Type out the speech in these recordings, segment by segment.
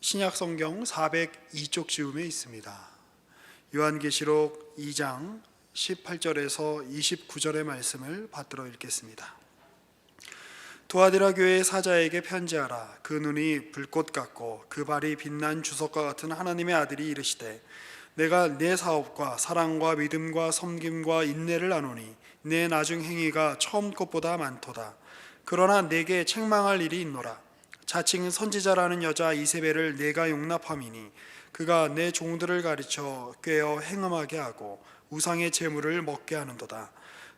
신약 성경 402쪽 지음에 있습니다. 요한계시록 2장 18절에서 29절의 말씀을 받들어 읽겠습니다. 두아디라 교회의 사자에게 편지하라. 그 눈이 불꽃 같고 그 발이 빛난 주석과 같은 하나님의 아들이 이르시되, 내가 내 사업과 사랑과 믿음과 섬김과 인내를 아노니 내 나중 행위가 처음 것보다 많도다. 그러나 내게 책망할 일이 있노라. 자칭 선지자라는 여자 이세벨을 내가 용납함이니 그가 내 종들을 가르쳐 꾀어 행음하게 하고 우상의 제물을 먹게 하는도다.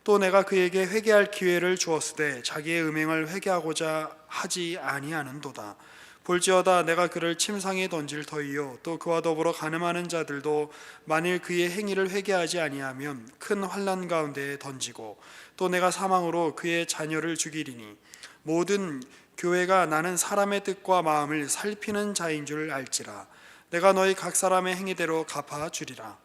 또 내가 그에게 회개할 기회를 주었으되 자기의 음행을 회개하고자 하지 아니하는도다. 볼지어다 내가 그를 침상에 던질 터이요 또 그와 더불어 간음하는 자들도 만일 그의 행위를 회개하지 아니하면 큰 환난 가운데에 던지고, 또 내가 사망으로 그의 자녀를 죽이리니 모든 교회가 나는 사람의 뜻과 마음을 살피는 자인 줄 알지라. 내가 너희 각 사람의 행위대로 갚아주리라.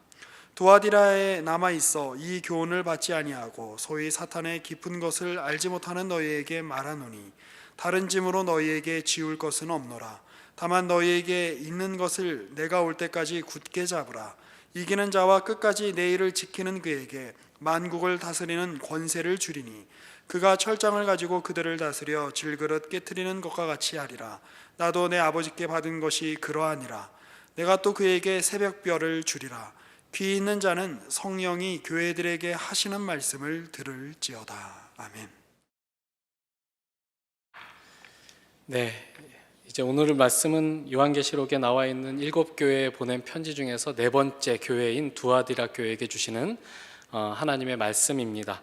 두아디라에 남아있어 이 교훈을 받지 아니하고 소위 사탄의 깊은 것을 알지 못하는 너희에게 말하노니, 다른 짐으로 너희에게 지울 것은 없노라. 다만 너희에게 있는 것을 내가 올 때까지 굳게 잡으라. 이기는 자와 끝까지 내 일을 지키는 그에게 만국을 다스리는 권세를 주리니 그가 철장을 가지고 그들을 다스려 질그릇 깨트리는 것과 같이 하리라. 나도 내 아버지께 받은 것이 그러하니라. 내가 또 그에게 새벽별을 주리라. 귀 있는 자는 성령이 교회들에게 하시는 말씀을 들을지어다. 아멘. 네, 이제 오늘 말씀은 요한계시록에 나와 있는 7교회에 보낸 편지 중에서 네 번째 교회인 두아디라 교회에게 주시는 하나님의 말씀입니다.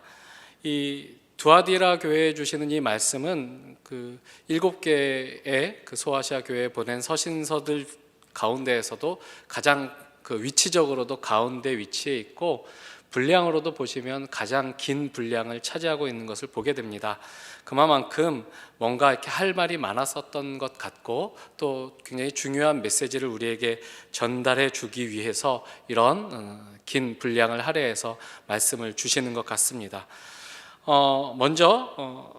이 두아디라 교회에 주시는 이 말씀은 그 7개의 그 소아시아 교회에 보낸 서신서들 가운데에서도 가장 그 위치적으로도 가운데 위치해 있고, 분량으로도 보시면 가장 긴 분량을 차지하고 있는 것을 보게 됩니다. 그만큼 뭔가 이렇게 할 말이 많았었던 것 같고, 또 굉장히 중요한 메시지를 우리에게 전달해 주기 위해서 이런 긴 분량을 할애해서 말씀을 주시는 것 같습니다. 먼저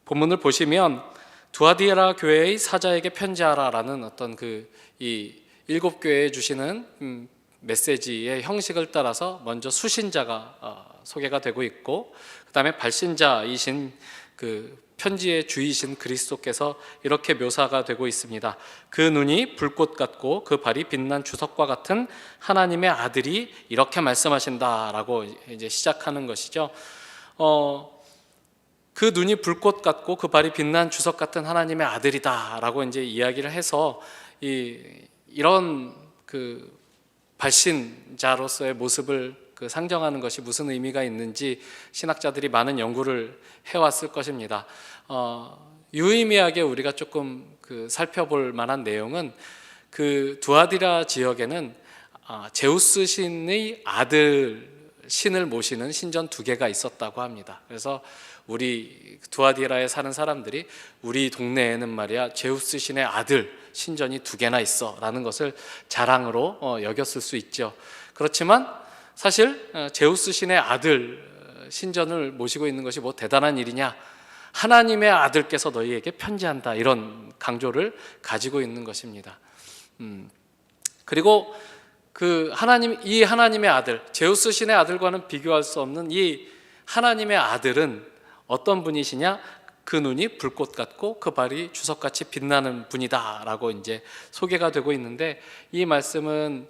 본문을 보시면 두아디라 교회의 사자에게 편지하라라는 어떤 이 7교회에 주시는 메시지의 형식을 따라서 먼저 수신자가 소개가 되고 있고, 그 다음에 발신자이신 그 편지의 주이신 그리스도께서 이렇게 묘사가 되고 있습니다. 그 눈이 불꽃 같고 그 발이 빛난 주석과 같은 하나님의 아들이 이렇게 말씀하신다라고 이제 시작하는 것이죠. 그 눈이 불꽃 같고 그 발이 빛난 주석 같은 하나님의 아들이다라고 이제 이야기를 해서 이런 그 발신자로서의 모습을 상정하는 것이 무슨 의미가 있는지 신학자들이 많은 연구를 해왔을 것입니다. 유의미하게 우리가 조금 살펴볼 만한 내용은, 그 두아디라 지역에는 제우스 신의 아들 신을 모시는 신전 2개가 있었다고 합니다. 그래서 우리 두아디라에 사는 사람들이 우리 동네에는 말이야 제우스 신의 아들 신전이 2개나 있어 라는 것을 자랑으로 여겼을 수 있죠. 그렇지만 사실 제우스 신의 아들 신전을 모시고 있는 것이 뭐 대단한 일이냐, 하나님의 아들께서 너희에게 편지한다, 이런 강조를 가지고 있는 것입니다. 그리고 이 하나님의 아들, 제우스 신의 아들과는 비교할 수 없는 이 하나님의 아들은 어떤 분이시냐? 그 눈이 불꽃 같고 그 발이 주석같이 빛나는 분이다라고 이제 소개가 되고 있는데, 이 말씀은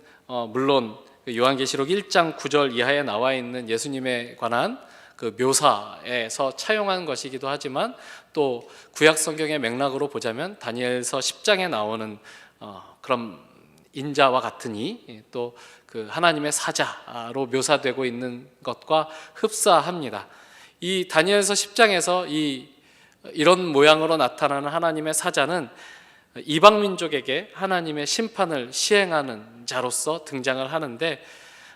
물론 요한계시록 1장 9절 이하에 나와 있는 예수님에 관한 그 묘사에서 차용한 것이기도 하지만, 또 구약 성경의 맥락으로 보자면 다니엘서 10장에 나오는 그런 인자와 같으니 또 그 하나님의 사자로 묘사되고 있는 것과 흡사합니다. 이 다니엘서 10장에서 이런 모양으로 나타나는 하나님의 사자는 이방 민족에게 하나님의 심판을 시행하는 자로서 등장을 하는데,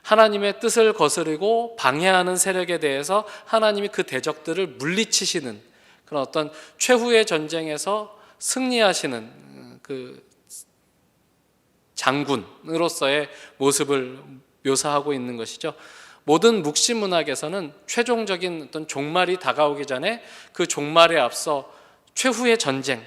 하나님의 뜻을 거스르고 방해하는 세력에 대해서 하나님이 그 대적들을 물리치시는 그런 어떤 최후의 전쟁에서 승리하시는 그 장군으로서의 모습을 묘사하고 있는 것이죠. 모든 묵시 문학에서는 최종적인 어떤 종말이 다가오기 전에 그 종말에 앞서 최후의 전쟁,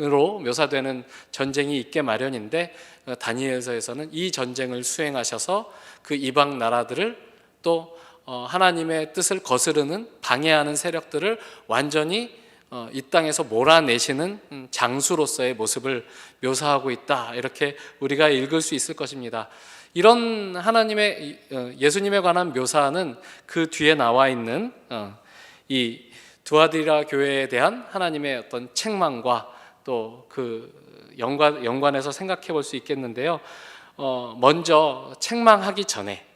으로 묘사되는 전쟁이 있게 마련인데 다니엘서에서는 이 전쟁을 수행하셔서 그 이방 나라들을 또 하나님의 뜻을 거스르는 방해하는 세력들을 완전히 이 땅에서 몰아내시는 장수로서의 모습을 묘사하고 있다, 이렇게 우리가 읽을 수 있을 것입니다. 이런 하나님의 예수님에 관한 묘사는 그 뒤에 나와 있는 이 두아디라 교회에 대한 하나님의 어떤 책망과 또 그 연관해서 생각해 볼 수 있겠는데요. 먼저 책망하기 전에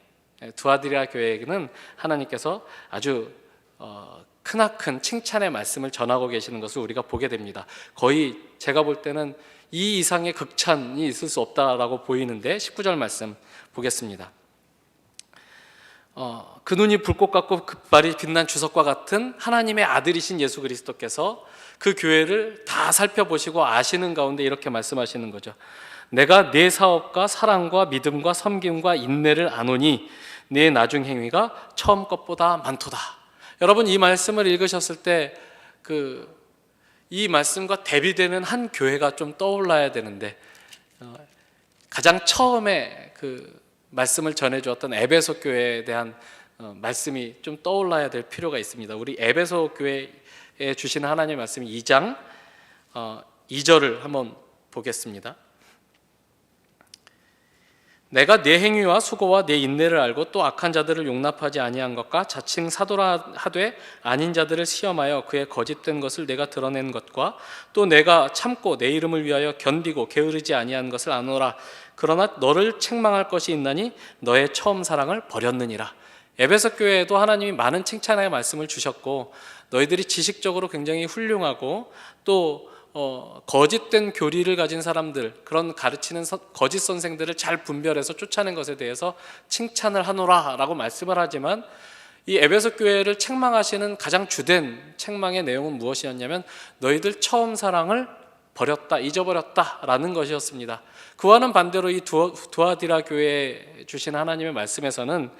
두아디라 교회에는 하나님께서 아주 크나큰 칭찬의 말씀을 전하고 계시는 것을 우리가 보게 됩니다. 거의 제가 볼 때는 이 이상의 극찬이 있을 수 없다라고 보이는데 19절 말씀 보겠습니다. 그 눈이 불꽃 같고 그 발이 빛난 주석과 같은 하나님의 아들이신 예수 그리스도께서 그 교회를 다 살펴보시고 아시는 가운데 이렇게 말씀하시는 거죠. 내가 네 사업과 사랑과 믿음과 섬김과 인내를 아노니 네 나중 행위가 처음 것보다 많도다. 여러분, 이 말씀을 읽으셨을 때 이 말씀과 대비되는 한 교회가 좀 떠올라야 되는데, 가장 처음에 그 말씀을 전해주었던 에베소 교회에 대한 말씀이 좀 떠올라야 될 필요가 있습니다. 우리 에베소 교회에 주시는 하나님의 말씀 2장 2절을 한번 보겠습니다. 내가 네 행위와 수고와 네 인내를 알고 또 악한 자들을 용납하지 아니한 것과 자칭 사도라 하되 아닌 자들을 시험하여 그의 거짓된 것을 내가 드러낸 것과 또 내가 참고 내 이름을 위하여 견디고 게으르지 아니한 것을 아노라. 그러나 너를 책망할 것이 있나니 너의 처음 사랑을 버렸느니라. 에베소 교회에도 하나님이 많은 칭찬의 말씀을 주셨고, 너희들이 지식적으로 굉장히 훌륭하고 또 거짓된 교리를 가진 사람들, 그런 가르치는 거짓 선생들을 잘 분별해서 쫓아낸 것에 대해서 칭찬을 하노라 라고 말씀을 하지만, 이 에베소 교회를 책망하시는 가장 주된 책망의 내용은 무엇이었냐면 너희들 처음 사랑을 버렸다, 잊어버렸다 라는 것이었습니다. 그와는 반대로 이 두아디라 교회에 주신 하나님의 말씀에서는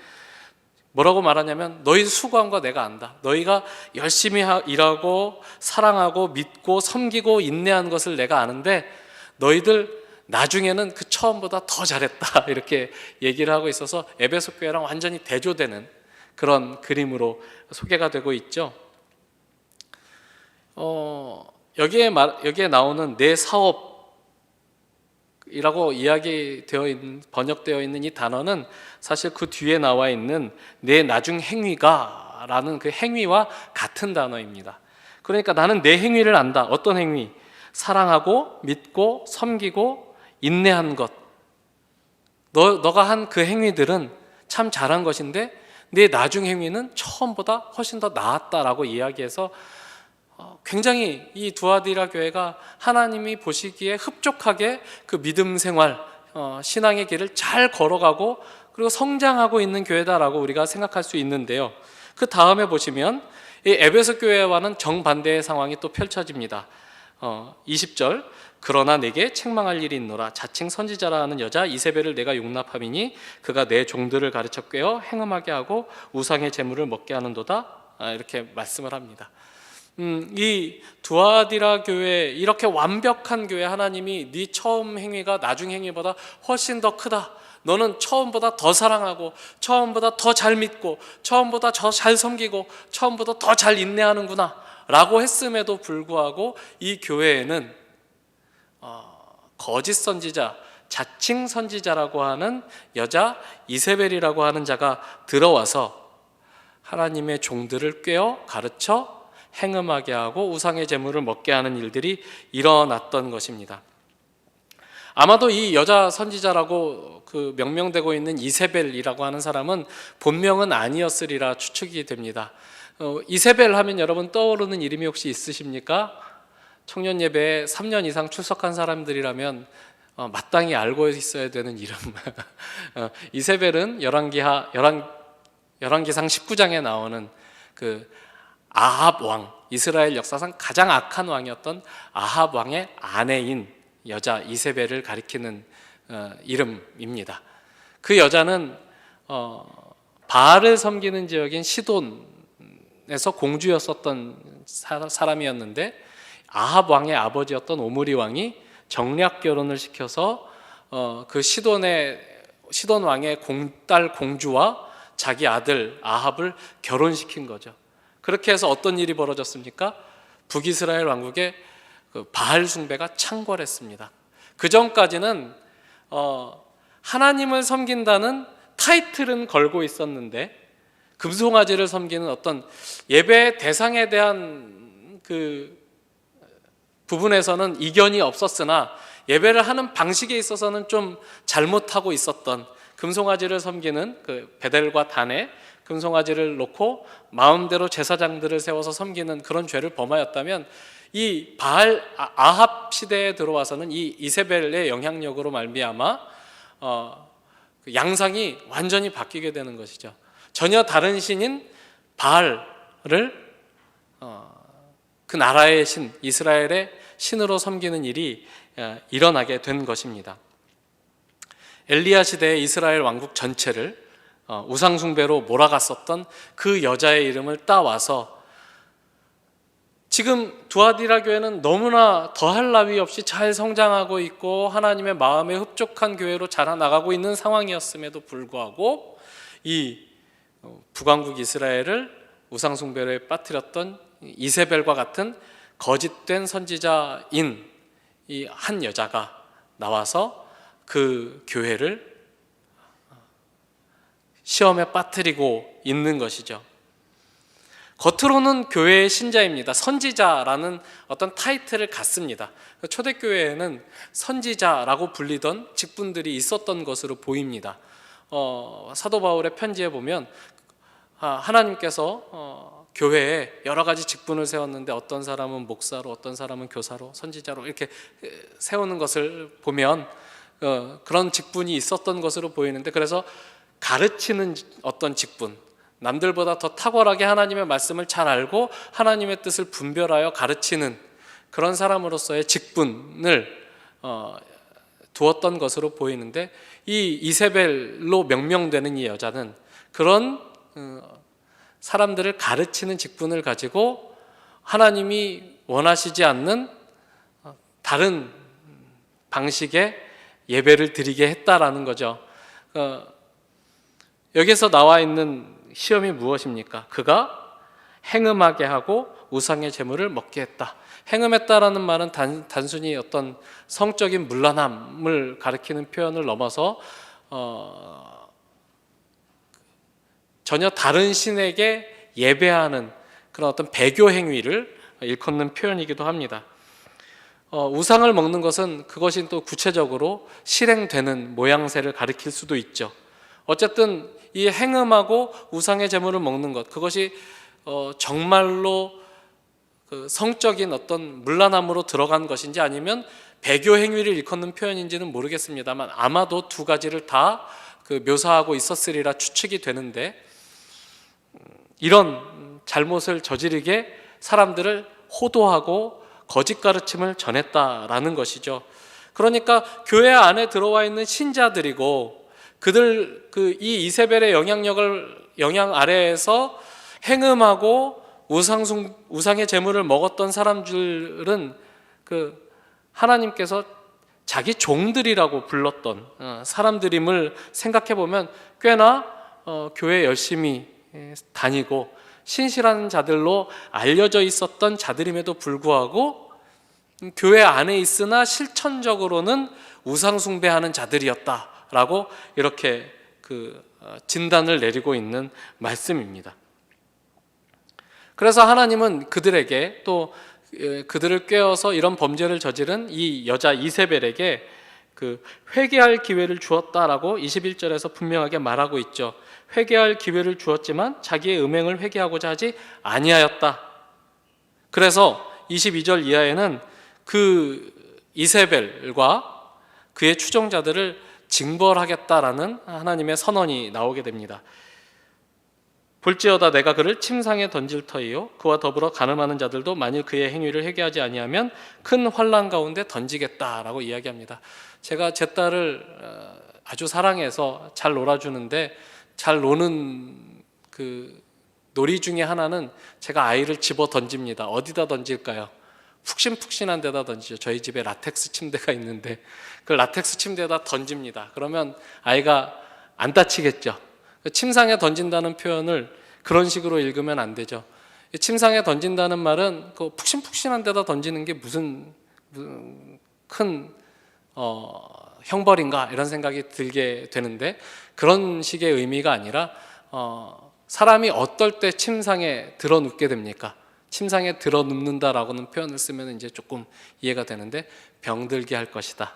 뭐라고 말하냐면, 너희 수고함과 내가 안다. 너희가 열심히 일하고 사랑하고 믿고 섬기고 인내한 것을 내가 아는데 너희들 나중에는 그 처음보다 더 잘했다, 이렇게 얘기를 하고 있어서 에베소 교회랑 완전히 대조되는 그런 그림으로 소개가 되고 있죠. 여기에 나오는 내 사업이라고 번역되어 있는 이 단어는 사실 그 뒤에 나와 있는 내 나중 행위가 라는 그 행위와 같은 단어입니다. 그러니까 나는 내 행위를 안다. 어떤 행위? 사랑하고 믿고 섬기고 인내한 것. 너가 한 그 행위들은 참 잘한 것인데 내 나중 행위는 처음보다 훨씬 더 나았다라고 이야기해서 굉장히 이 두아디라 교회가 하나님이 보시기에 흡족하게 그 믿음 생활, 신앙의 길을 잘 걸어가고 그리고 성장하고 있는 교회다라고 우리가 생각할 수 있는데요. 그 다음에 보시면 이 에베소 교회와는 정반대의 상황이 또 펼쳐집니다. 20절, 그러나 내게 책망할 일이 있노라. 자칭 선지자라 하는 여자 이세벨을 내가 용납함이니 그가 내 종들을 가르쳐 꿰어 행음하게 하고 우상의 재물을 먹게 하는도다. 이렇게 말씀을 합니다. 이 두아디라 교회, 이렇게 완벽한 교회, 하나님이 네 처음 행위가 나중 행위보다 훨씬 더 크다. 너는 처음보다 더 사랑하고 처음보다 더 잘 믿고 처음보다 더 잘 섬기고 처음보다 더 잘 인내하는구나 라고 했음에도 불구하고 이 교회에는 거짓 선지자, 자칭 선지자라고 하는 여자 이세벨이라고 하는 자가 들어와서 하나님의 종들을 꿰어 가르쳐 행음하게 하고 우상의 제물을 먹게 하는 일들이 일어났던 것입니다. 아마도 이 여자 선지자라고 그 명명되고 있는 이세벨이라고 하는 사람은 본명은 아니었으리라 추측이 됩니다. 이세벨 하면 여러분 떠오르는 이름이 혹시 있으십니까? 청년 예배에 3년 이상 출석한 사람들이라면 마땅히 알고 있어야 되는 이름. 이세벨은 열왕기상 19장에 나오는 그 아합 왕, 이스라엘 역사상 가장 악한 왕이었던 아합 왕의 아내인 여자 이세벨을 가리키는 이름입니다. 그 여자는 바알을 섬기는 지역인 시돈에서 공주였었던 사람이었는데 아합 왕의 아버지였던 오므리 왕이 정략 결혼을 시켜서 그 시돈 왕의 딸 공주와 자기 아들 아합을 결혼시킨 거죠. 그렇게 해서 어떤 일이 벌어졌습니까? 북이스라엘 왕국의 그 바알 숭배가 창궐했습니다. 그 전까지는 하나님을 섬긴다는 타이틀은 걸고 있었는데 금송아지를 섬기는 어떤 예배 대상에 대한 그 부분에서는 이견이 없었으나 예배를 하는 방식에 있어서는 좀 잘못하고 있었던, 금송아지를 섬기는 그 베델과 단에 금송아지를 놓고 마음대로 제사장들을 세워서 섬기는 그런 죄를 범하였다면, 이 바알 아합 시대에 들어와서는 이 이세벨의 영향력으로 말미암아 그 양상이 완전히 바뀌게 되는 것이죠. 전혀 다른 신인 바알을 그 나라의 신, 이스라엘의 신으로 섬기는 일이 일어나게 된 것입니다. 엘리야 시대의 이스라엘 왕국 전체를 우상 숭배로 몰아갔었던 그 여자의 이름을 따와서 지금 두아디라 교회는 너무나 더할 나위 없이 잘 성장하고 있고 하나님의 마음에 흡족한 교회로 자라나가고 있는 상황이었음에도 불구하고 이 북왕국 이스라엘을 우상 숭배에 빠뜨렸던 이세벨과 같은 거짓된 선지자인 이 한 여자가 나와서 그 교회를 시험에 빠뜨리고 있는 것이죠. 겉으로는 교회의 신자입니다. 선지자라는 어떤 타이틀을 갖습니다. 초대교회에는 선지자라고 불리던 직분들이 있었던 것으로 보입니다. 사도 바울의 편지에 보면 하나님께서 교회에 여러 가지 직분을 세웠는데 어떤 사람은 목사로, 어떤 사람은 교사로, 선지자로 이렇게 세우는 것을 보면 그런 직분이 있었던 것으로 보이는데, 그래서 가르치는 어떤 직분, 남들보다 더 탁월하게 하나님의 말씀을 잘 알고 하나님의 뜻을 분별하여 가르치는 그런 사람으로서의 직분을 두었던 것으로 보이는데, 이 이세벨로 명명되는 이 여자는 그런 사람들을 가르치는 직분을 가지고 하나님이 원하시지 않는 다른 방식의 예배를 드리게 했다라는 거죠. 여기서 나와 있는 시험이 무엇입니까? 그가 행음하게 하고 우상의 제물을 먹게 했다. 행음했다라는 말은 단순히 어떤 성적인 문란함을 가리키는 표현을 넘어서 전혀 다른 신에게 예배하는 그런 어떤 배교 행위를 일컫는 표현이기도 합니다. 우상을 먹는 것은 그것이 또 구체적으로 실행되는 모양새를 가리킬 수도 있죠. 어쨌든 이 행음하고 우상의 제물을 먹는 것, 그것이 정말로 그 성적인 어떤 문란함으로 들어간 것인지 아니면 배교 행위를 일컫는 표현인지는 모르겠습니다만 아마도 두 가지를 다 그 묘사하고 있었으리라 추측이 되는데, 이런 잘못을 저지르게 사람들을 호도하고 거짓 가르침을 전했다라는 것이죠. 그러니까 교회 안에 들어와 있는 신자들이고 그들 이 이세벨의 영향 아래에서 행음하고 우상의 제물을 먹었던 사람들은 그 하나님께서 자기 종들이라고 불렀던 사람들임을 생각해 보면 꽤나 교회 열심히 다니고 신실한 자들로 알려져 있었던 자들임에도 불구하고 교회 안에 있으나 실천적으로는 우상 숭배하는 자들이었다라고 이렇게 그 진단을 내리고 있는 말씀입니다. 그래서 하나님은 그들에게 또 그들을 꾀어서 이런 범죄를 저지른 이 여자 이세벨에게 그 회개할 기회를 주었다라고 21절에서 분명하게 말하고 있죠. 회개할 기회를 주었지만 자기의 음행을 회개하고자 하지 아니하였다. 그래서 22절 이하에는 그 이세벨과 그의 추종자들을 징벌하겠다라는 하나님의 선언이 나오게 됩니다. 볼지어다 내가 그를 침상에 던질 터이요 그와 더불어 간음하는 자들도 만일 그의 행위를 회개하지 아니하면 큰 환난 가운데 던지겠다라고 이야기합니다. 제가 제 딸을 아주 사랑해서 잘 놀아주는데, 잘 노는 그 놀이 중에 하나는 제가 아이를 집어 던집니다. 어디다 던질까요? 푹신푹신한 데다 던지죠. 저희 집에 라텍스 침대가 있는데 그 라텍스 침대에다 던집니다. 그러면 아이가 안 다치겠죠. 침상에 던진다는 표현을 그런 식으로 읽으면 안 되죠. 침상에 던진다는 말은 그 푹신푹신한 데다 던지는 게 무슨 큰 형벌인가 이런 생각이 들게 되는데, 그런 식의 의미가 아니라 사람이 어떨 때 침상에 들어 눕게 됩니까? 침상에 들어 눕는다라고는 표현을 쓰면 이제 조금 이해가 되는데, 병들게 할 것이다.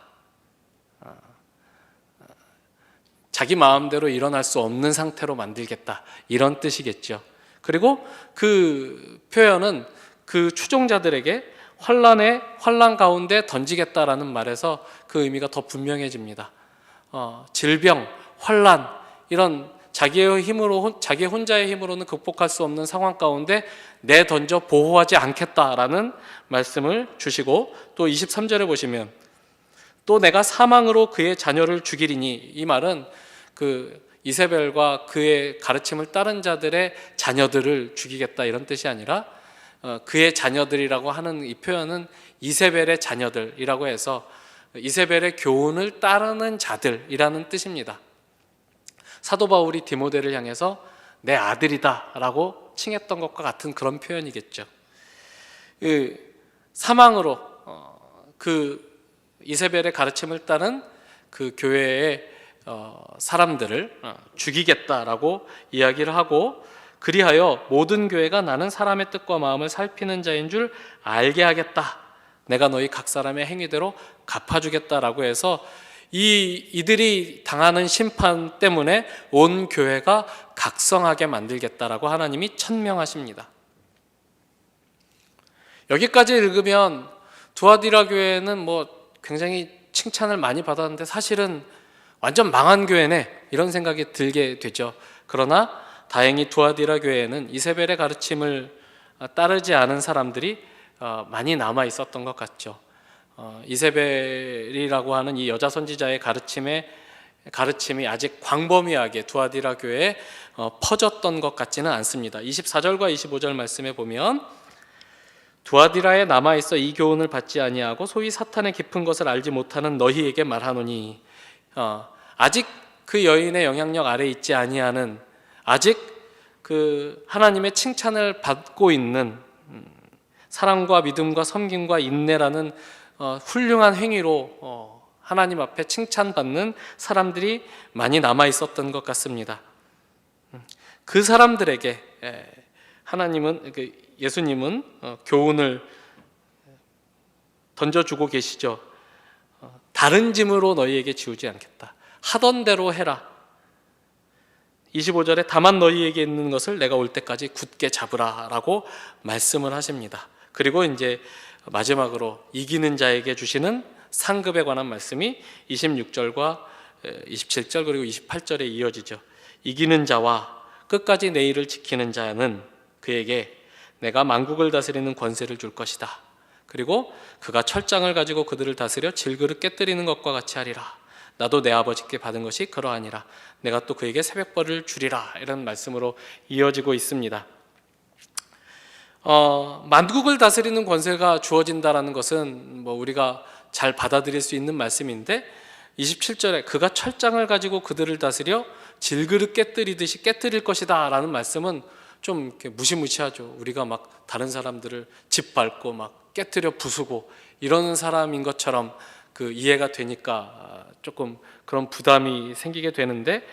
자기 마음대로 일어날 수 없는 상태로 만들겠다, 이런 뜻이겠죠. 그리고 그 표현은 그 추종자들에게 환란 가운데 던지겠다라는 말에서 그 의미가 더 분명해집니다. 질병, 환란, 이런 자기의 힘으로, 자기 혼자의 힘으로는 극복할 수 없는 상황 가운데 내던져 보호하지 않겠다라는 말씀을 주시고, 또 23절에 보시면 또 내가 사망으로 그의 자녀를 죽이리니, 이 말은 그 이세벨과 그의 가르침을 따른 자들의 자녀들을 죽이겠다 이런 뜻이 아니라, 그의 자녀들이라고 하는 이 표현은 이세벨의 자녀들이라고 해서 이세벨의 교훈을 따르는 자들이라는 뜻입니다. 사도 바울이 디모데를 향해서 내 아들이다 라고 칭했던 것과 같은 그런 표현이겠죠. 사망으로 그 이세벨의 가르침을 따른 그 교회의 사람들을 죽이겠다라고 이야기를 하고, 그리하여 모든 교회가 나는 사람의 뜻과 마음을 살피는 자인 줄 알게 하겠다, 내가 너희 각 사람의 행위대로 갚아주겠다라고 해서 이들이 당하는 심판 때문에 온 교회가 각성하게 만들겠다라고 하나님이 천명하십니다. 여기까지 읽으면 두아디라 교회는 뭐 굉장히 칭찬을 많이 받았는데 사실은 완전 망한 교회네 이런 생각이 들게 되죠. 그러나 다행히 두아디라 교회에는 이세벨의 가르침을 따르지 않은 사람들이 많이 남아 있었던 것 같죠. 이세벨이라고 하는 이 여자 선지자의 가르침이 아직 광범위하게 두아디라 교회에 퍼졌던 것 같지는 않습니다. 24절과 25절 말씀에 보면 두아디라에 남아있어 이 교훈을 받지 아니하고 소위 사탄의 깊은 것을 알지 못하는 너희에게 말하노니, 아직 그 여인의 영향력 아래 있지 아니하는, 아직 그 하나님의 칭찬을 받고 있는 사랑과 믿음과 섬김과 인내라는 훌륭한 행위로 하나님 앞에 칭찬받는 사람들이 많이 남아 있었던 것 같습니다. 그 사람들에게 예수님은 교훈을 던져주고 계시죠. 다른 짐으로 너희에게 지우지 않겠다. 하던 대로 해라. 25절에 다만 너희에게 있는 것을 내가 올 때까지 굳게 잡으라 라고 말씀을 하십니다. 그리고 이제 마지막으로 이기는 자에게 주시는 상급에 관한 말씀이 26절과 27절 그리고 28절에 이어지죠. 이기는 자와 끝까지 내 일을 지키는 자는 그에게 내가 만국을 다스리는 권세를 줄 것이다. 그리고 그가 철장을 가지고 그들을 다스려 질그릇 깨뜨리는 것과 같이 하리라. 나도 내 아버지께 받은 것이 그러하니라. 내가 또 그에게 새벽벌을 주리라. 이런 말씀으로 이어지고 있습니다. 만국을 다스리는 권세가 주어진다라는 것은 뭐 우리가 잘 받아들일 수 있는 말씀인데, 27절에 그가 철장을 가지고 그들을 다스려 질그릇 깨뜨리듯이 깨뜨릴 것이다 라는 말씀은 좀 이렇게 무시무시하죠. 우리가 막 다른 사람들을 짓밟고 막 깨뜨려 부수고 이러는 사람인 것처럼 그 이해가 되니까 조금 그런 부담이 생기게 되는데,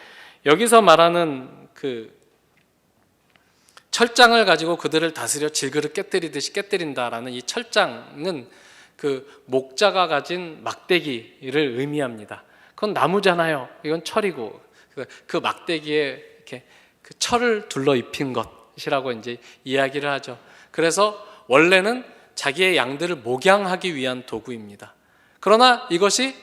여기서 말하는 그 철장을 가지고 그들을 다스려 질그릇 깨뜨리듯이 깨뜨린다라는 이 철장은 그 목자가 가진 막대기를 의미합니다. 그건 나무잖아요. 이건 철이고 그 막대기에 이렇게 그 철을 둘러 입힌 것이라고 이제 이야기를 하죠. 그래서 원래는 자기의 양들을 목양하기 위한 도구입니다. 그러나 이것이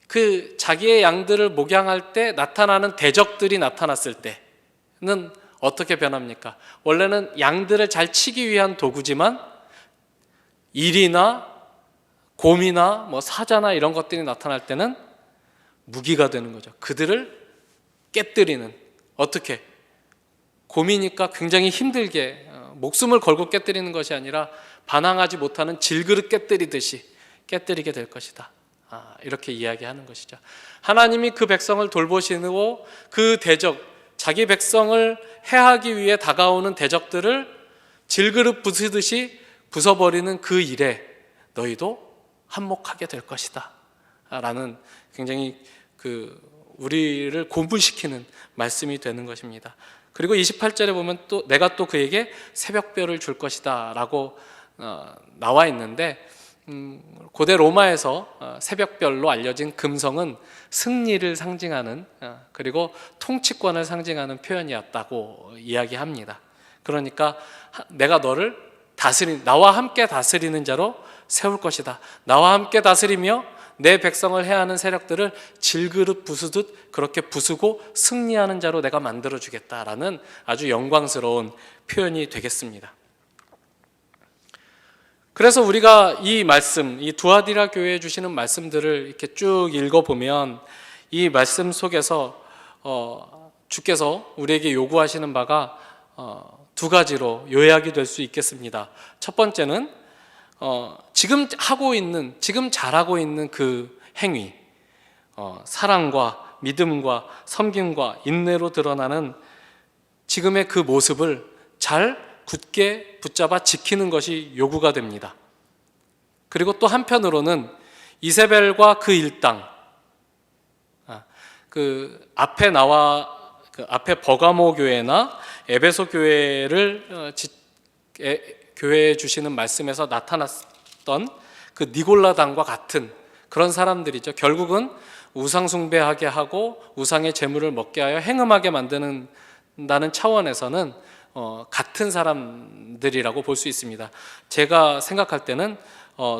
그 자기의 양들을 목양할 때 나타나는 대적들이 나타났을 때는 어떻게 변합니까? 원래는 양들을 잘 치기 위한 도구지만 일이나 곰이나 뭐 사자나 이런 것들이 나타날 때는 무기가 되는 거죠. 그들을 깨뜨리는, 어떻게? 곰이니까 굉장히 힘들게 목숨을 걸고 깨뜨리는 것이 아니라 반항하지 못하는 질그릇 깨뜨리듯이 깨뜨리게 될 것이다. 이렇게 이야기하는 것이죠. 하나님이 그 백성을 돌보시고 그 대적, 자기 백성을 해하기 위해 다가오는 대적들을 질그릇 부수듯이 부숴버리는 그 일에 너희도 한몫하게 될 것이다 라는 굉장히 우리를 고분시키는 말씀이 되는 것입니다. 그리고 28절에 보면 또 내가 또 그에게 새벽별을 줄 것이다 라고 나와 있는데, 고대 로마에서 새벽별로 알려진 금성은 승리를 상징하는 그리고 통치권을 상징하는 표현이었다고 이야기합니다. 그러니까 내가 너를 나와 함께 다스리는 자로 세울 것이다. 나와 함께 다스리며 내 백성을 해하는 세력들을 질그릇 부수듯 그렇게 부수고 승리하는 자로 내가 만들어주겠다라는 아주 영광스러운 표현이 되겠습니다. 그래서 우리가 이 말씀, 이 두아디라 교회에 주시는 말씀들을 이렇게 쭉 읽어보면 이 말씀 속에서 주께서 우리에게 요구하시는 바가 두 가지로 요약이 될 수 있겠습니다. 첫 번째는 지금 잘하고 있는 그 행위, 사랑과 믿음과 섬김과 인내로 드러나는 지금의 그 모습을 잘 굳게 붙잡아 지키는 것이 요구가 됩니다. 그리고 또 한편으로는 이세벨과 그 일당, 앞에 버가모 교회나 에베소 교회를 교회에 주시는 말씀에서 나타났던 그 니골라당과 같은 그런 사람들이죠. 결국은 우상 숭배하게 하고 우상의 제물을 먹게 하여 행음하게 만드는다는 차원에서는 같은 사람들이라고 볼 수 있습니다. 제가 생각할 때는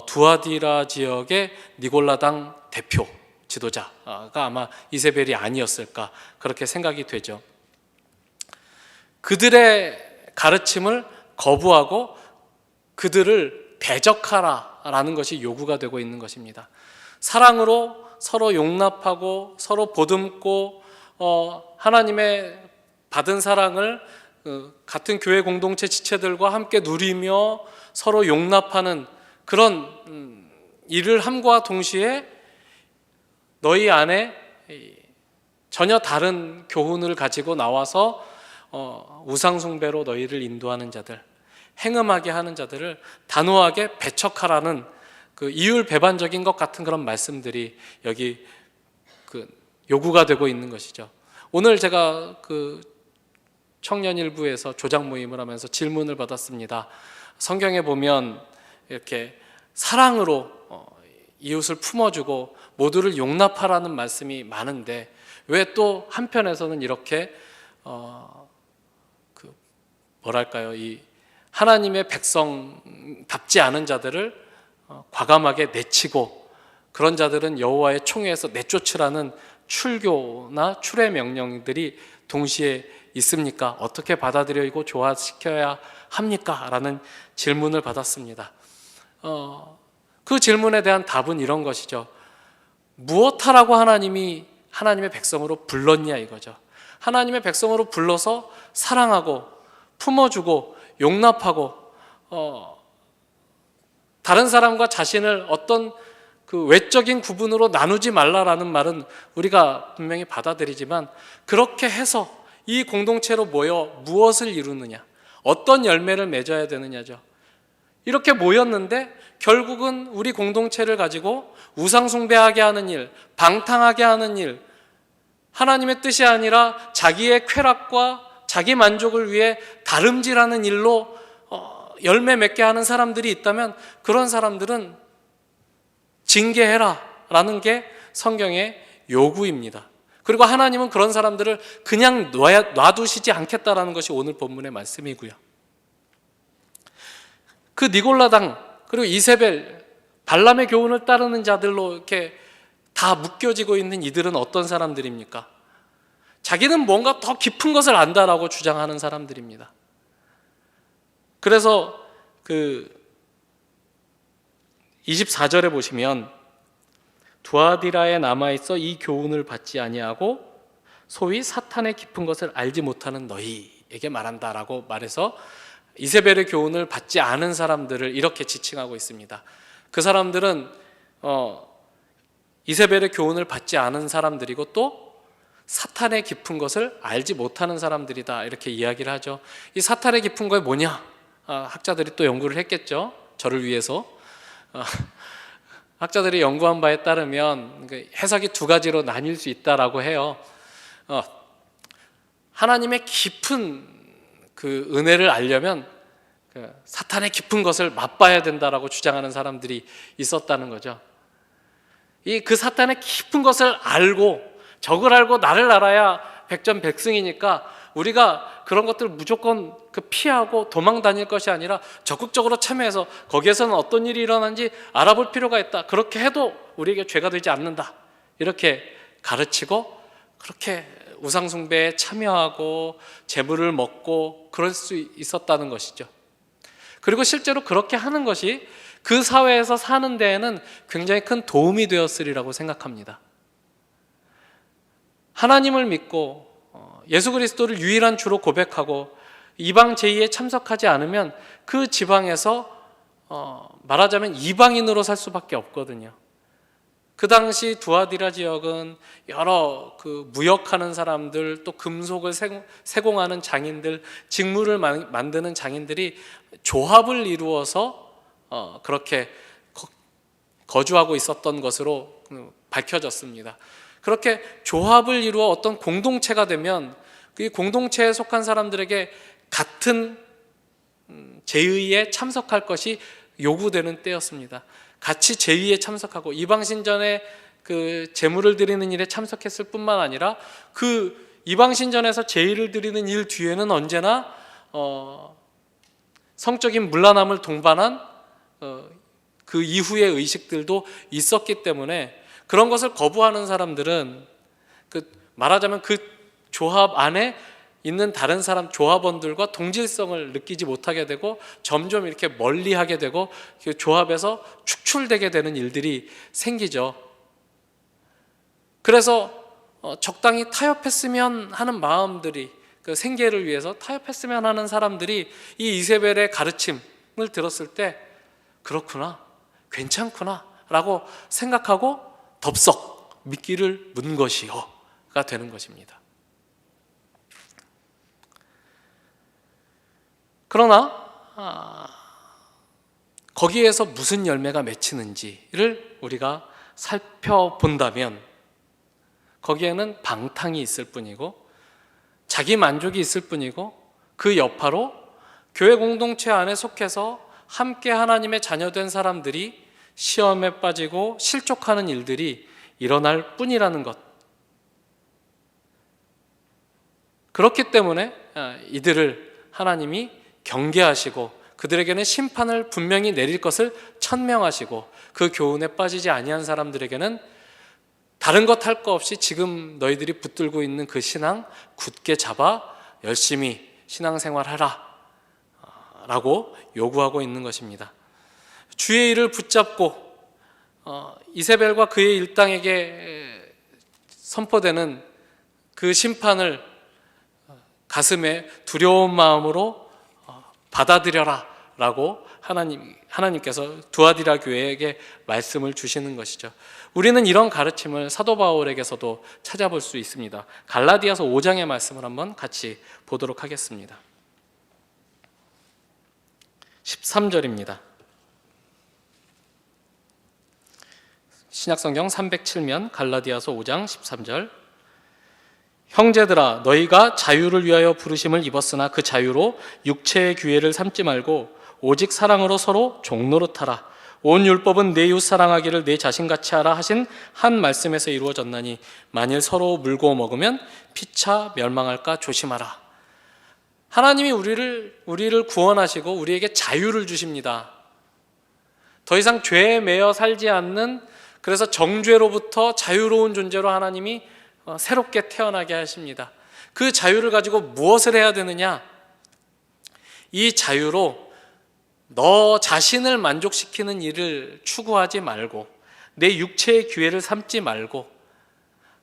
두아디라 지역의 니골라당 대표 지도자가 아마 이세벨이 아니었을까 그렇게 생각이 되죠. 그들의 가르침을 거부하고 그들을 대적하라라는 것이 요구가 되고 있는 것입니다. 사랑으로 서로 용납하고 서로 보듬고 하나님의 받은 사랑을 같은 교회 공동체 지체들과 함께 누리며 서로 용납하는 그런 일을 함과 동시에 너희 안에 전혀 다른 교훈을 가지고 나와서 우상숭배로 너희를 인도하는 자들, 행음하게 하는 자들을 단호하게 배척하라는 그 이율배반적인 것 같은 그런 말씀들이 여기 요구가 되고 있는 것이죠. 오늘 제가 청년일부에서 조장 모임을 하면서 질문을 받았습니다. 성경에 보면 이렇게 사랑으로 이웃을 품어주고 모두를 용납하라는 말씀이 많은데 왜 또 한편에서는 이렇게 이 하나님의 백성답지 않은 자들을 과감하게 내치고 그런 자들은 여호와의 총회에서 내쫓으라는 출교나 출애 명령들이 동시에 있습니까? 어떻게 받아들이고 조화시켜야 합니까? 라는 질문을 받았습니다. 그 질문에 대한 답은 이런 것이죠. 무엇하라고 하나님이 하나님의 백성으로 불렀냐 이거죠. 하나님의 백성으로 불러서 사랑하고 품어주고 용납하고 다른 사람과 자신을 어떤 그 외적인 구분으로 나누지 말라라는 말은 우리가 분명히 받아들이지만 그렇게 해서 이 공동체로 모여 무엇을 이루느냐, 어떤 열매를 맺어야 되느냐죠. 이렇게 모였는데 결국은 우리 공동체를 가지고 우상숭배하게 하는 일, 방탕하게 하는 일, 하나님의 뜻이 아니라 자기의 쾌락과 자기 만족을 위해 다름질하는 일로 열매 맺게 하는 사람들이 있다면 그런 사람들은 징계해라 라는 게 성경의 요구입니다. 그리고 하나님은 그런 사람들을 그냥 놔두시지 않겠다라는 것이 오늘 본문의 말씀이고요. 그 니골라당 그리고 이세벨, 발람의 교훈을 따르는 자들로 이렇게 다 묶여지고 있는 이들은 어떤 사람들입니까? 자기는 뭔가 더 깊은 것을 안다라고 주장하는 사람들입니다. 그래서 24절에 보시면 두아디라에 남아있어 이 교훈을 받지 아니하고 소위 사탄의 깊은 것을 알지 못하는 너희에게 말한다라고 말해서 이세벨의 교훈을 받지 않은 사람들을 이렇게 지칭하고 있습니다. 그 사람들은 이세벨의 교훈을 받지 않은 사람들이고 또 사탄의 깊은 것을 알지 못하는 사람들이다, 이렇게 이야기를 하죠. 이 사탄의 깊은 것이 뭐냐? 학자들이 또 연구를 했겠죠. 저를 위해서. 학자들이 연구한 바에 따르면 해석이 두 가지로 나뉠 수 있다라고 해요. 하나님의 깊은 그 은혜를 알려면 사탄의 깊은 것을 맛봐야 된다라고 주장하는 사람들이 있었다는 거죠. 그 사탄의 깊은 것을 알고, 적을 알고 나를 알아야 백전백승이니까 우리가 그런 것들 무조건 피하고 도망 다닐 것이 아니라 적극적으로 참여해서 거기에서는 어떤 일이 일어나는지 알아볼 필요가 있다. 그렇게 해도 우리에게 죄가 되지 않는다, 이렇게 가르치고, 그렇게 우상숭배에 참여하고 재물을 먹고 그럴 수 있었다는 것이죠. 그리고 실제로 그렇게 하는 것이 그 사회에서 사는 데에는 굉장히 큰 도움이 되었으리라고 생각합니다. 하나님을 믿고 예수 그리스도를 유일한 주로 고백하고 이방 제의에 참석하지 않으면 그 지방에서 말하자면 이방인으로 살 수밖에 없거든요. 그 당시 두아디라 지역은 여러 무역하는 사람들, 또 금속을 세공하는 장인들, 직물을 만드는 장인들이 조합을 이루어서 그렇게 거주하고 있었던 것으로 밝혀졌습니다. 그렇게 조합을 이루어 어떤 공동체가 되면 그 공동체에 속한 사람들에게 같은 제의에 참석할 것이 요구되는 때였습니다. 같이 제의에 참석하고 이방신전에 제물을 드리는 일에 참석했을 뿐만 아니라 그 이방신전에서 제의를 드리는 일 뒤에는 언제나 성적인 문란함을 동반한 그 이후의 의식들도 있었기 때문에 그런 것을 거부하는 사람들은 말하자면 그 조합 안에 있는 다른 사람 조합원들과 동질성을 느끼지 못하게 되고 점점 이렇게 멀리하게 되고 그 조합에서 축출되게 되는 일들이 생기죠. 그래서 적당히 타협했으면 하는 마음들이, 그 생계를 위해서 타협했으면 하는 사람들이 이 이세벨의 가르침을 들었을 때 그렇구나, 괜찮구나 라고 생각하고 덥석 믿기를 문 것이요가 되는 것입니다. 그러나 거기에서 무슨 열매가 맺히는지를 우리가 살펴본다면 거기에는 방탕이 있을 뿐이고 자기 만족이 있을 뿐이고 그 여파로 교회 공동체 안에 속해서 함께 하나님의 자녀된 사람들이 시험에 빠지고 실족하는 일들이 일어날 뿐이라는 것. 그렇기 때문에 이들을 하나님이 경계하시고 그들에게는 심판을 분명히 내릴 것을 천명하시고 그 교훈에 빠지지 아니한 사람들에게는 다른 것 할 거 없이 지금 너희들이 붙들고 있는 그 신앙 굳게 잡아 열심히 신앙생활하라 라고 요구하고 있는 것입니다. 주의 일을 붙잡고 이세벨과 그의 일당에게 선포되는 그 심판을 가슴에 두려운 마음으로 받아들여라 라고 하나님께서 두아디라 교회에게 말씀을 주시는 것이죠. 우리는 이런 가르침을 사도 바울에게서도 찾아볼 수 있습니다. 갈라디아서 5장의 말씀을 한번 같이 보도록 하겠습니다. 13절입니다. 신약성경 307면 갈라디아서 5장 13절. 형제들아 너희가 자유를 위하여 부르심을 입었으나 그 자유로 육체의 규례를 삼지 말고 오직 사랑으로 서로 종노릇하라. 온 율법은 내 이웃 사랑하기를 내 자신같이 하라 하신 한 말씀에서 이루어졌나니 만일 서로 물고 먹으면 피차 멸망할까 조심하라. 하나님이 우리를 구원하시고 우리에게 자유를 주십니다. 더 이상 죄에 매여 살지 않는, 그래서 정죄로부터 자유로운 존재로 하나님이 새롭게 태어나게 하십니다. 그 자유를 가지고 무엇을 해야 되느냐? 이 자유로 너 자신을 만족시키는 일을 추구하지 말고 내 육체의 기회를 삼지 말고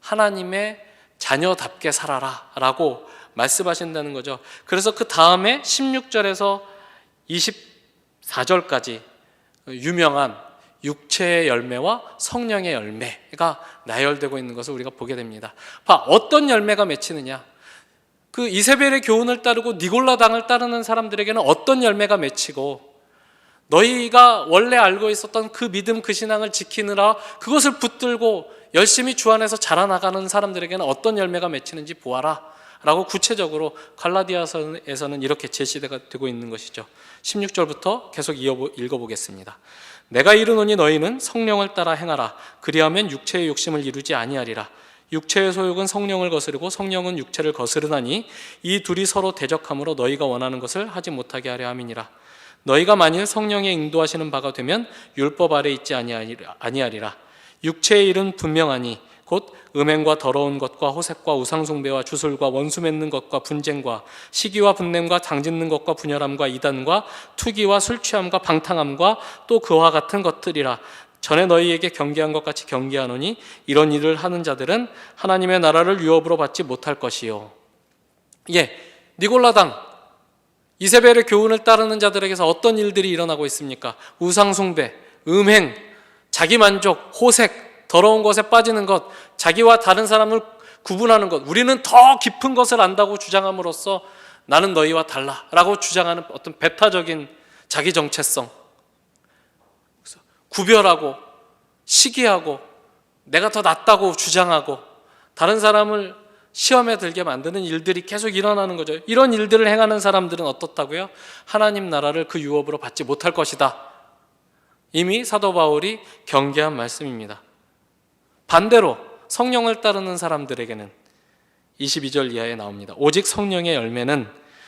하나님의 자녀답게 살아라 라고 말씀하신다는 거죠. 그래서 그 다음에 16절에서 24절까지 유명한 육체의 열매와 성령의 열매가 나열되고 있는 것을 우리가 보게 됩니다. 어떤 열매가 맺히느냐? 그 이세벨의 교훈을 따르고 니골라 당을 따르는 사람들에게는 어떤 열매가 맺히고, 너희가 원래 알고 있었던 그 믿음, 그 신앙을 지키느라 그것을 붙들고 열심히 주 안에서 자라나가는 사람들에게는 어떤 열매가 맺히는지 보아라 라고 구체적으로 갈라디아서에서는 이렇게 제시가 되고 있는 것이죠. 16절부터 계속 읽어보겠습니다. 내가 이르노니 너희는 성령을 따라 행하라. 그리하면 육체의 욕심을 이루지 아니하리라. 육체의 소욕은 성령을 거스르고 성령은 육체를 거스르나니 이 둘이 서로 대적함으로 너희가 원하는 것을 하지 못하게 하려 함이니라. 너희가 만일 성령의 인도하시는 바가 되면 율법 아래 있지 아니하리라. 육체의 일은 분명하니 곧 음행과 더러운 것과 호색과 우상숭배와 주술과 원수 맺는 것과 분쟁과 시기와 분냄과 당짓는 것과 분열함과 이단과 투기와 술취함과 방탕함과 또 그와 같은 것들이라. 전에 너희에게 경계한 것 같이 경계하노니 이런 일을 하는 자들은 하나님의 나라를 유업으로 받지 못할 것이요. 니골라당, 이세벨의 교훈을 따르는 자들에게서 어떤 일들이 일어나고 있습니까? 우상숭배, 음행, 자기만족, 호색, 더러운 것에 빠지는 것, 자기와 다른 사람을 구분하는 것, 우리는 더 깊은 것을 안다고 주장함으로써 나는 너희와 달라라고 주장하는 어떤 배타적인 자기 정체성, 구별하고 시기하고 내가 더 낫다고 주장하고 다른 사람을 시험에 들게 만드는 일들이 계속 일어나는 거죠. 이런 일들을 행하는 사람들은 어떻다고요? 하나님 나라를 그 유업으로 받지 못할 것이다. 이미 사도 바울이 경계한 말씀입니다. 반대로 성령을 따르는 사람들에게는 22절 이하에 나옵니다. 오직 성령의 열매는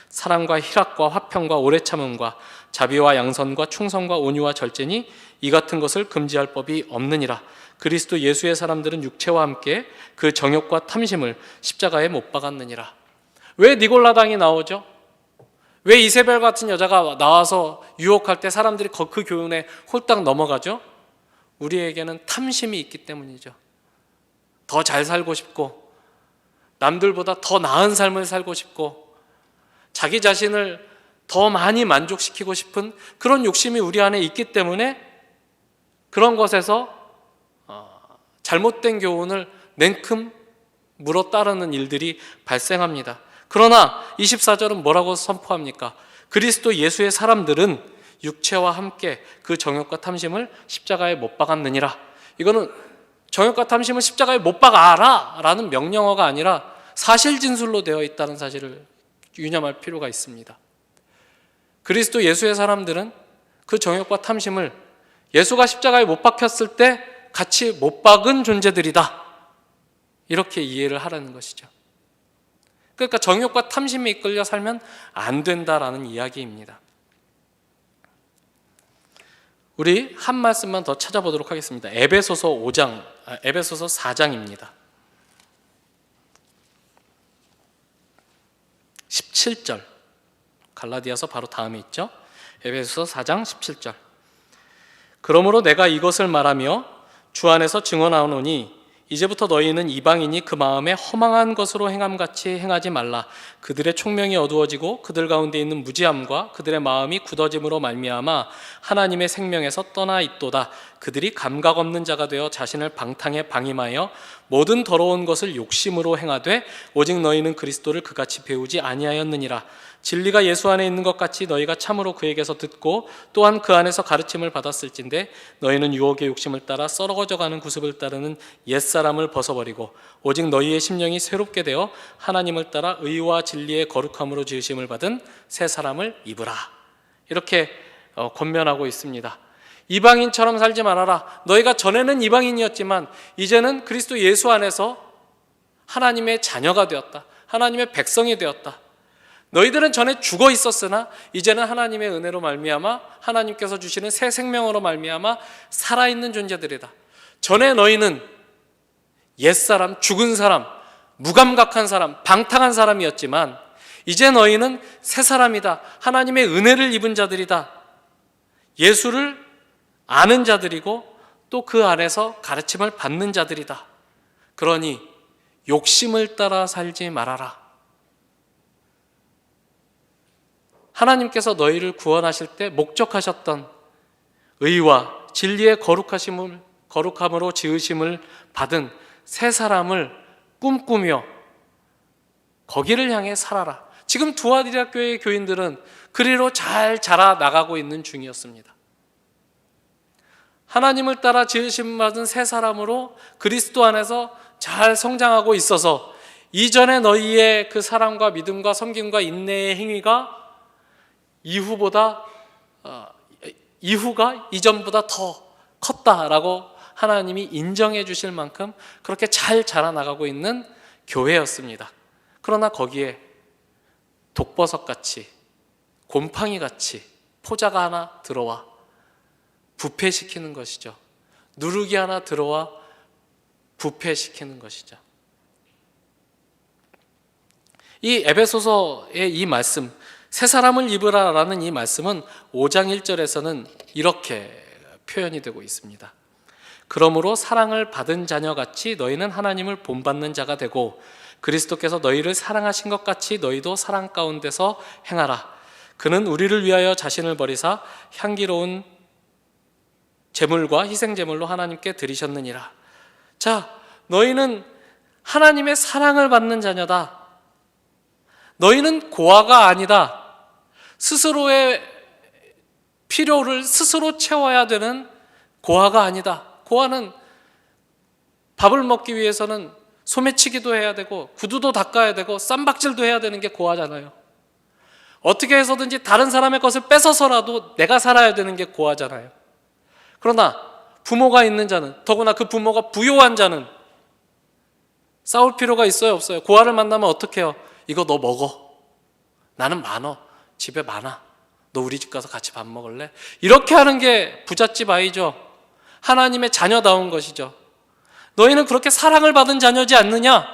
사랑과 희락과 화평과 오래 참음과 자비와 양선과 충성과 온유와 절제니 이 같은 것을 금지할 법이 없느니라. 그리스도 예수의 사람들은 육체와 함께 그 정욕과 탐심을 십자가에 못 박았느니라. 왜 니골라당이 나오죠? 왜 이세벨 같은 여자가 나와서 유혹할 때 사람들이 그 교훈에 홀딱 넘어가죠? 우리에게는 탐심이 있기 때문이죠. 더 잘 살고 싶고 남들보다 더 나은 삶을 살고 싶고 자기 자신을 더 많이 만족시키고 싶은 그런 욕심이 우리 안에 있기 때문에 그런 것에서 잘못된 교훈을 냉큼 물어 따르는 일들이 발생합니다. 그러나 24절은 뭐라고 선포합니까? 그리스도 예수의 사람들은 육체와 함께 그 정욕과 탐심을 십자가에 못 박았느니라. 이거는 정욕과 탐심을 십자가에 못 박아라 라는 명령어가 아니라 사실 진술로 되어 있다는 사실을 유념할 필요가 있습니다. 그리스도 예수의 사람들은 그 정욕과 탐심을 예수가 십자가에 못 박혔을 때 같이 못 박은 존재들이다. 이렇게 이해를 하라는 것이죠. 그러니까 정욕과 탐심에 이끌려 살면 안 된다라는 이야기입니다. 우리 한 말씀만 더 찾아보도록 하겠습니다. 에베소서 4장입니다. 17절. 갈라디아서 바로 다음에 있죠. 에베소서 4장 17절. 그러므로 내가 이것을 말하며 주 안에서 증언하노니 이제부터 너희는 이방인이 그 마음에 허망한 것으로 행함같이 행하지 말라. 그들의 총명이 어두워지고 그들 가운데 있는 무지함과 그들의 마음이 굳어짐으로 말미암아 하나님의 생명에서 떠나 있도다. 그들이 감각 없는 자가 되어 자신을 방탕에 방임하여 모든 더러운 것을 욕심으로 행하되 오직 너희는 그리스도를 그같이 배우지 아니하였느니라. 진리가 예수 안에 있는 것 같이 너희가 참으로 그에게서 듣고 또한 그 안에서 가르침을 받았을진데 너희는 유혹의 욕심을 따라 썩어져가는 구습을 따르는 옛사람을 벗어버리고 오직 너희의 심령이 새롭게 되어 하나님을 따라 의와 진리의 거룩함으로 지으심을 받은 새 사람을 입으라. 이렇게 권면하고 있습니다. 이방인처럼 살지 말아라. 너희가 전에는 이방인이었지만 이제는 그리스도 예수 안에서 하나님의 자녀가 되었다. 하나님의 백성이 되었다. 너희들은 전에 죽어 있었으나 이제는 하나님의 은혜로 말미암아 하나님께서 주시는 새 생명으로 말미암아 살아있는 존재들이다. 전에 너희는 옛사람, 죽은 사람, 무감각한 사람, 방탕한 사람이었지만 이제 너희는 새 사람이다. 하나님의 은혜를 입은 자들이다. 예수를 아는 자들이고 또 그 안에서 가르침을 받는 자들이다. 그러니 욕심을 따라 살지 말아라. 하나님께서 너희를 구원하실 때 목적하셨던 의와 진리의 거룩함으로 지으심을 받은 새 사람을 꿈꾸며 거기를 향해 살아라. 지금 두아디라 교회의 교인들은 그리로 잘 자라나가고 있는 중이었습니다. 하나님을 따라 지으심 받은 새 사람으로 그리스도 안에서 잘 성장하고 있어서 이전에 너희의 그 사랑과 믿음과 섬김과 인내의 행위가 이후가 이전보다 더 컸다라고 하나님이 인정해 주실 만큼 그렇게 잘 자라나가고 있는 교회였습니다. 그러나 거기에 독버섯같이 곰팡이같이 포자가 하나 들어와 부패시키는 것이죠. 누룩이 하나 들어와 부패시키는 것이죠. 이 에베소서의 이 말씀, 새 사람을 입으라라는 이 말씀은 5장 1절에서는 이렇게 표현이 되고 있습니다. 그러므로 사랑을 받은 자녀같이 너희는 하나님을 본받는 자가 되고 그리스도께서 너희를 사랑하신 것 같이 너희도 사랑 가운데서 행하라. 그는 우리를 위하여 자신을 버리사 향기로운 제물과 희생 제물로 하나님께 드리셨느니라. 자, 너희는 하나님의 사랑을 받는 자녀다. 너희는 고아가 아니다. 스스로의 필요를 스스로 채워야 되는 고아가 아니다. 고아는 밥을 먹기 위해서는 소매치기도 해야 되고 구두도 닦아야 되고 쌈박질도 해야 되는 게 고아잖아요. 어떻게 해서든지 다른 사람의 것을 뺏어서라도 내가 살아야 되는 게 고아잖아요. 그러나 부모가 있는 자는, 더구나 그 부모가 부요한 자는 싸울 필요가 있어요, 없어요? 고아를 만나면 어떻게 해요? 이거 너 먹어. 나는 많어. 집에 많아. 너 우리 집 가서 같이 밥 먹을래? 이렇게 하는 게 부잣집 아이죠. 하나님의 자녀다운 것이죠. 너희는 그렇게 사랑을 받은 자녀지 않느냐?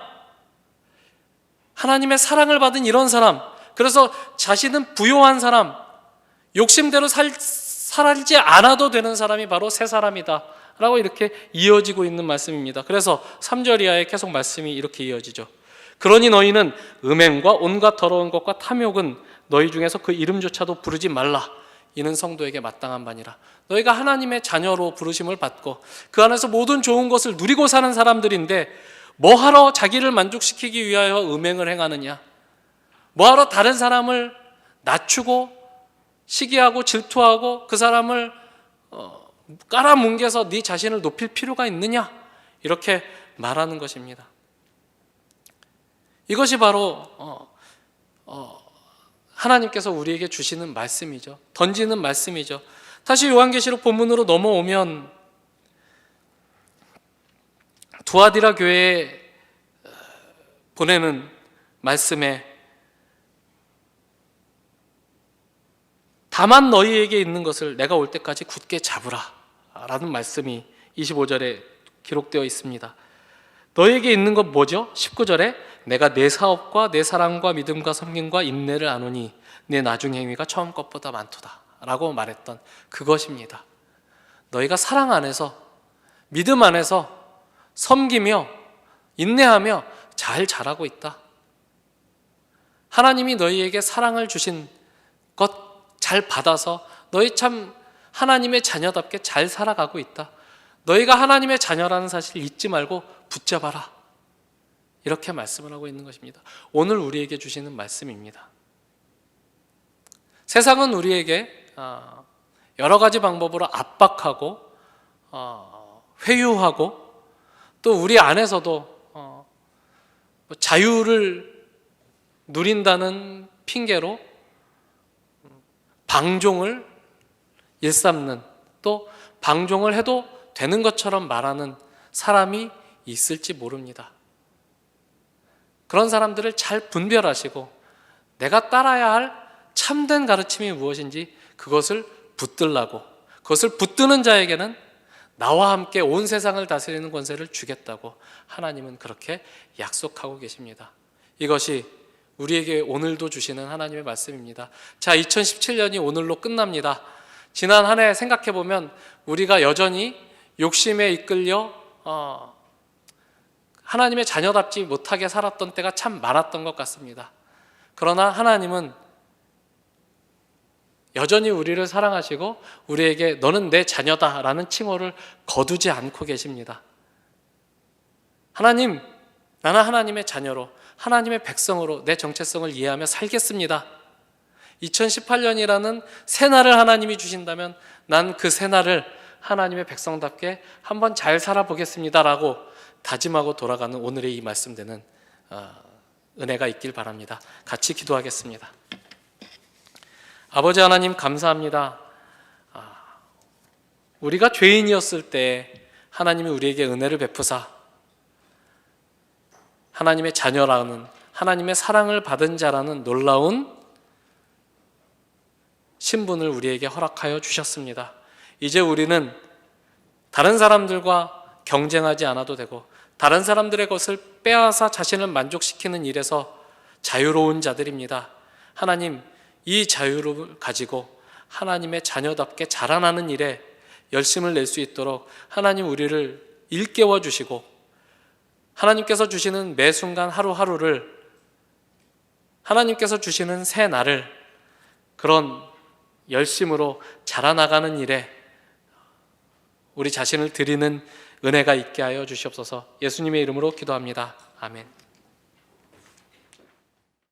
하나님의 사랑을 받은 이런 사람, 그래서 자신은 부요한 사람, 욕심대로 살지 않아도 되는 사람이 바로 새 사람이다 라고 이렇게 이어지고 있는 말씀입니다. 그래서 3절 이하에 계속 말씀이 이렇게 이어지죠. 그러니 너희는 음행과 온갖 더러운 것과 탐욕은 너희 중에서 그 이름조차도 부르지 말라. 이는 성도에게 마땅한 바니라. 너희가 하나님의 자녀로 부르심을 받고 그 안에서 모든 좋은 것을 누리고 사는 사람들인데 뭐하러 자기를 만족시키기 위하여 음행을 행하느냐? 뭐하러 다른 사람을 낮추고 시기하고 질투하고 그 사람을 깔아뭉개서 네 자신을 높일 필요가 있느냐? 이렇게 말하는 것입니다. 이것이 바로 하나님께서 우리에게 주시는 말씀이죠. 던지는 말씀이죠. 다시 요한계시록 본문으로 넘어오면 두아디라 교회에 보내는 말씀에 다만 너희에게 있는 것을 내가 올 때까지 굳게 잡으라 라는 말씀이 25절에 기록되어 있습니다. 너희에게 있는 것 뭐죠? 19절에 내가 내 사업과 내 사랑과 믿음과 섬김과 인내를 아노니 내 나중 행위가 처음 것보다 많도다 라고 말했던 그것입니다. 너희가 사랑 안에서 믿음 안에서 섬기며 인내하며 잘 자라고 있다. 하나님이 너희에게 사랑을 주신 것 잘 받아서 너희 참 하나님의 자녀답게 잘 살아가고 있다. 너희가 하나님의 자녀라는 사실을 잊지 말고 붙잡아라. 이렇게 말씀을 하고 있는 것입니다. 오늘 우리에게 주시는 말씀입니다. 세상은 우리에게 여러 가지 방법으로 압박하고 회유하고 또 우리 안에서도 자유를 누린다는 핑계로 방종을 일삼는, 또 방종을 해도 되는 것처럼 말하는 사람이 있을지 모릅니다. 그런 사람들을 잘 분별하시고 내가 따라야 할 참된 가르침이 무엇인지 그것을 붙들라고, 그것을 붙드는 자에게는 나와 함께 온 세상을 다스리는 권세를 주겠다고 하나님은 그렇게 약속하고 계십니다. 이것이 우리에게 오늘도 주시는 하나님의 말씀입니다. 자, 2017년이 오늘로 끝납니다. 지난 한 해 생각해 보면 우리가 여전히 욕심에 이끌려 하나님의 자녀답지 못하게 살았던 때가 참 많았던 것 같습니다. 그러나 하나님은 여전히 우리를 사랑하시고 우리에게 너는 내 자녀다라는 칭호를 거두지 않고 계십니다. 하나님, 나는 하나님의 자녀로, 하나님의 백성으로 내 정체성을 이해하며 살겠습니다. 2018년이라는 새날을 하나님이 주신다면 난 그 새날을 하나님의 백성답게 한번 잘 살아보겠습니다라고 다짐하고 돌아가는 오늘의 이 말씀되는 은혜가 있길 바랍니다. 같이 기도하겠습니다. 아버지 하나님, 감사합니다. 우리가 죄인이었을 때 하나님이 우리에게 은혜를 베푸사 하나님의 자녀라는, 하나님의 사랑을 받은 자라는 놀라운 신분을 우리에게 허락하여 주셨습니다. 이제 우리는 다른 사람들과 경쟁하지 않아도 되고 다른 사람들의 것을 빼앗아 자신을 만족시키는 일에서 자유로운 자들입니다. 하나님, 이 자유를 가지고 하나님의 자녀답게 자라나는 일에 열심을 낼 수 있도록 하나님 우리를 일깨워 주시고 하나님께서 주시는 매 순간 하루하루를, 하나님께서 주시는 새 날을 그런 열심으로 자라나가는 일에 우리 자신을 드리는 은혜가 있게 하여 주시옵소서. 예수님의 이름으로 기도합니다. 아멘.